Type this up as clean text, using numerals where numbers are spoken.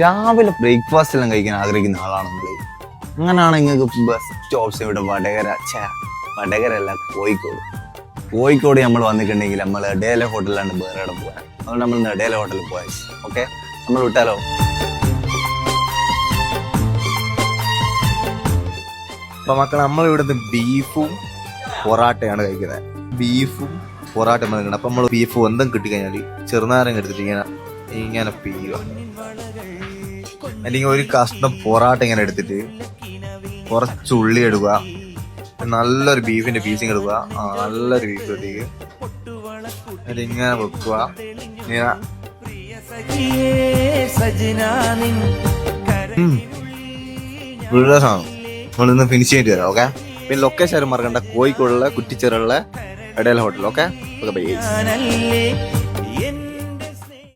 രാവിലെ ബ്രേക്ക്ഫാസ്റ്റ് എല്ലാം കഴിക്കാൻ ആഗ്രഹിക്കുന്ന ആളാണ് നമ്മൾ. അങ്ങനെയാണ് നിങ്ങൾക്ക് ബെസ്റ്റ് ഓപ്ഷൻ ഇവിടെ വടകരല്ല കോഴിക്കോട് നമ്മൾ വന്നിട്ടുണ്ടെങ്കിൽ നമ്മൾ ഡേല ഹോട്ടലിലാണ് വേറെ ഇടം പോകാൻ. അതുകൊണ്ട് നമ്മൾ ഡേല ഹോട്ടലിൽ പോയാൽ ഓക്കെ, നമ്മൾ വിട്ടാലോ? അപ്പൊ മക്കളെ നമ്മളിവിടുന്ന് ബീഫും പൊറാട്ടയാണ് കഴിക്കുന്നത്. ബീഫും പൊറാട്ട കഴിക്കണം. അപ്പൊ നമ്മൾ ബീഫ് എന്തും കിട്ടിക്കഴിഞ്ഞാൽ ചെറുനാരങ്ങ എടുത്തിട്ട് ഇങ്ങനെ പീയുക, അല്ലെങ്കിൽ ഒരു കഷ്ണം പൊറാട്ട ഇങ്ങനെ എടുത്തിട്ട് കുറച്ച് ഉള്ളി എടുക്കുക, നല്ലൊരു ബീഫിന്റെ പീസിങ് എടുക്കുക, നല്ലൊരു ബീഫ് എടുത്തേക്ക് അതിങ്ങനെ വെക്കുക. സാധനം നമ്മളിന്ന് ഫിനിഷ് ചെയ്തിട്ട് തരാം. ഓക്കെ, പിന്നെ ലൊക്കേഷൻ മറക്കണ്ട, കോഴിക്കോടുള്ള കുറ്റിച്ചെറുള്ള ഇടയിലെ ഹോട്ടൽ. ഓക്കെ,